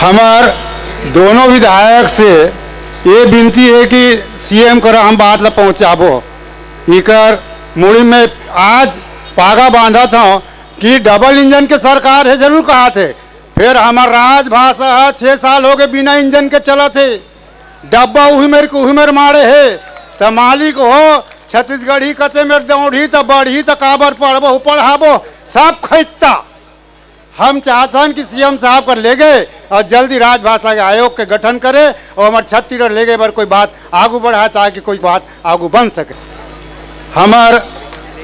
हमार दोनों विधायक से ये विनती है कि सीएम कर हम बात ला पहुँचाबो। इकर मुड़ी में आज पागा बांधा था कि डबल इंजन के सरकार है, जरूर कहा थे। फिर हमार राजभाषा 6 साल हो गए बिना इंजन के चला थे, डब्बा उही मेर मारे है। तो मालिक हो छत्तीसगढ़ी कते मेर दौड़ी तो बढ़ी तो काबर पढ़बो पढ़ाबो सब खैता। हम चाहते कि सीएम साहब कर ले गए और जल्दी राजभाषा के आयोग के गठन करे और हमारे छत्तीसगढ़ ले गए पर कोई बात आगू बढ़ाए ताकि कोई बात आगू बन सके। हमार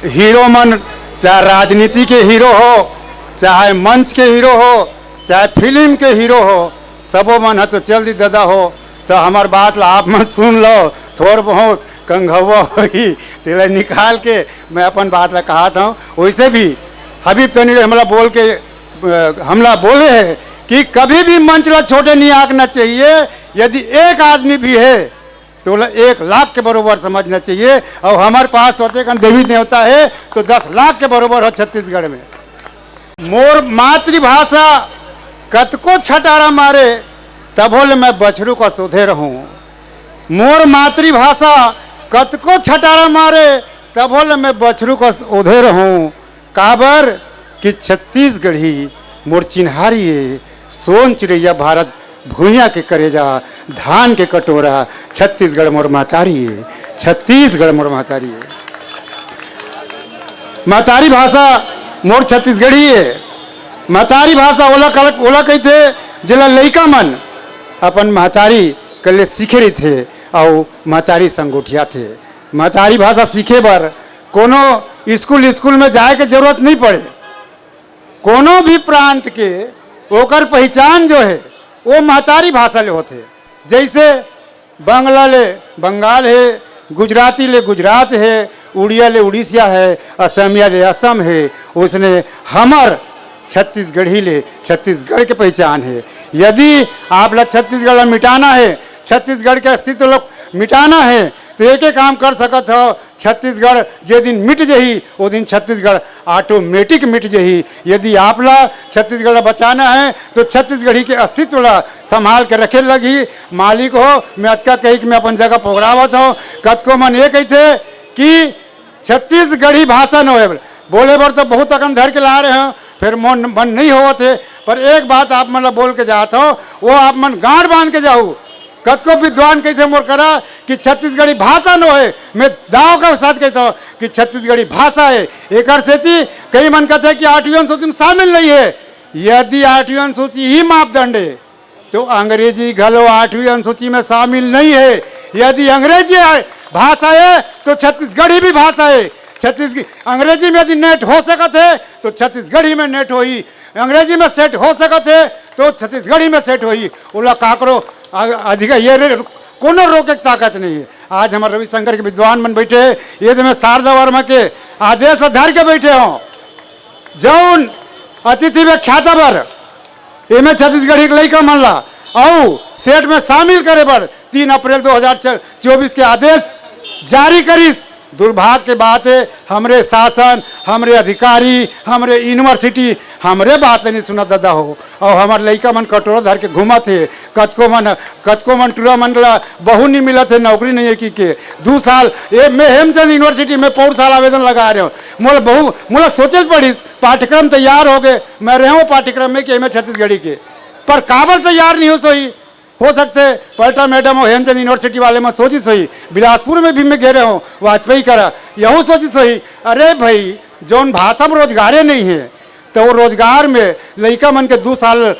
हीरो मन चाहे राजनीति के हीरो हो, चाहे मंच के हीरो हो, चाहे फिल्म के हीरो हो, सबो मन है तो जल्दी दादा हो। तो हमार बात ला आप मन सुन लो, थोड़ बहुत कंघवा हुई तेरा निकाल के मैं अपन बात ला कहा था। वैसे भी हबीब तनी हमला बोल के हमला बोले है कि कभी भी मंच ला छोटे नहीं आंकना चाहिए। यदि एक आदमी भी है तो 1 लाख के बरोबर समझना चाहिए। और हमारे पास सोचे का देवी देवता है तो 10 लाख के बरोबर हो छत्तीसगढ़ में। मोर मातृभाषा कतको छटारा मारे तभोल मैं बछरू का सोधे रहूं। मोर मातृभाषा कतको छटारा मारे तभोल मैं बछरू का ओधे रहूं। काबर कि छत्तीसगढ़ी मोर चिन्हारी है, सोन चिड़ैया भारत भूइया के करेजा धान के कटोरा। छत्तीसगढ़ मोर महतारी है, छत्तीसगढ़ मोर महतारी है। महतारी भाषा मोर छत्तीसगढ़ी है। महतारी भाषा ओला कहते जिला लइका मन अपन महतारी कले सीखे रही थे और महतारी संगोठिया थे। महतारी भाषा सीखे बर कोनो स्कूल में जाए के जरूरत नहीं पड़े। कोनो भी प्रांत के ओकर पहचान जो है वो महतारी भाषा ले होते। जैसे बांग्ला ले बंगाल है, गुजराती ले गुजरात है, उड़िया ले उड़ीसा है, असमिया ले असम है। उसने हमार छत्तीसगढ़ी ले छत्तीसगढ़ के पहचान है। यदि आप लोग छत्तीसगढ़ मिटाना है, छत्तीसगढ़ के अस्तित्व लोग मिटाना है तो एक ही काम कर सकत हो। छत्तीसगढ़ जे दिन मिट जही वो दिन छत्तीसगढ़ ऑटोमेटिक मिट जही। यदि आप ला छत्तीसगढ़ बचाना है तो छत्तीसगढ़ी के अस्तित्व ला संभाल के रखे लगी। मालिक हो मैं अतका कही कि मैं अपन जगह पोगरावत हो। कतको मन ये कहते कि छत्तीसगढ़ी भाषा न हो बोले बर तो बहुत अकन धर के ला रहे हो, फिर मन नहीं हो थे। पर एक बात आप मतलब बोल के जाते हो वो आप मन गांठ बांध के जाओ। कतको विद्वान कैसे मोर करा कि छत्तीसगढ़ी भाषा न होए, मैं दाव का साथ कहता हूँ कि छत्तीसगढ़ी भाषा है। एक सेती कई मन कहते हैं कि 8वीं अनुसूची में शामिल नहीं है। यदि 8वीं अनुसूची ही मापदंड है तो अंग्रेजी घलो 8वीं अनुसूची में शामिल नहीं है। यदि अंग्रेजी भाषा है तो छत्तीसगढ़ी भी भाषा है। अंग्रेजी में यदि नेट हो सकत है तो छत्तीसगढ़ी में नेट होई, अंग्रेजी में सेट हो सकत है तो छत्तीसगढ़ी में सेट होई। ओला काकरो अधिक ये कोनो रोके ताकत नहीं है। आज हमारे रविशंकर के विद्वान मन बैठे हैं, ये तो मैं शारदा वर्मा के आदेश धर के बैठे हों। जौन अतिथि में ख्याता बर इमें छत्तीसगढ़ी के लइका मन ला और सेट में शामिल करे बर 3 अप्रैल 2024 के आदेश जारी करी। दुर्भाग्य की बात है हमरे शासन, हमरे अधिकारी, हमरे यूनिवर्सिटी हमरे बात नहीं सुना दादा हो। और हमारे लइका मन कटोरा धर के घूमा थे। कतको मन टूरा मन ला बहु नहीं मिला थे, नौकरी नहीं है कि के 2 साल ये मैं हेमचंद यूनिवर्सिटी में 4 साल आवेदन लगा रहे हूँ। मोला सोचे पड़ी पाठ्यक्रम तैयार हो गए, मैं रहे हूँ पाठ्यक्रम में कि मैं छत्तीसगढ़ी के पर काबर तैयार नहीं हो सोई। हो सकते पलटा मैडम और हेमचंद यूनिवर्सिटी वाले में सोची सोई, बिलासपुर में भी मैं घेरे हूँ वाजपेयी करा यहूँ सोची सोई। अरे भाई जौन भाषा में रोजगारे नहीं है तो वो रोजगार में लइका मन के 2 साल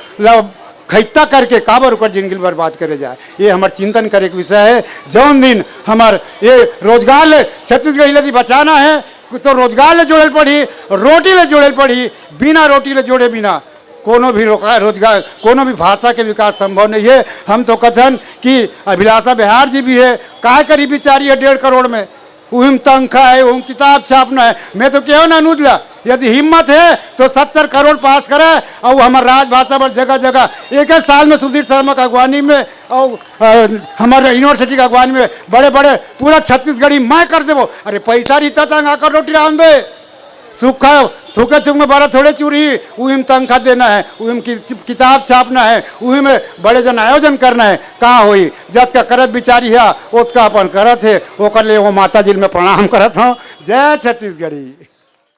खैता करके काबर ऊपर जिंदगी बर्बाद करे जाए। ये हमारे चिंतन करे के विषय है। जौन दिन हमार ये रोजगार ले छत्तीसगढ़ी यदि बचाना है तो रोजगार ले जोड़े पड़ी, रोटी ले जोड़े पड़ी। बिना रोटी ले जोड़े बिना कोनो भी रोजगार कोनो भी भाषा के विकास संभव नहीं है। हम तो कथन कि अभिलाषा बिहार जी भी है, काय करी बिचारी है 1.5 करोड़ में, उहिम तंखा है, उहिम किताब छापना है। मैं तो क्यों ना नूदला, यदि हिम्मत है तो 70 करोड़ पास करे और हमारे राजभाषा पर जगह जगह एक साल में सुधीर शर्मा की अगवानी में और हमारे यूनिवर्सिटी की अगवानी में बड़े बड़े पूरा छत्तीसगढ़ी मैं कर देवो। अरे पैसा रीता तंग आकर रोटी राम बे सूखा थूके थूक में बड़ा थोड़े चूरी वही में तनख्वाह देना है, वही में किताब छापना है, वही में बड़े जन आयोजन करना है। का होई जब का करत बिचारी है ओत का अपन करत है, ओकर ले वो माता जी में प्रणाम करत हूँ। जय छत्तीसगढ़ी।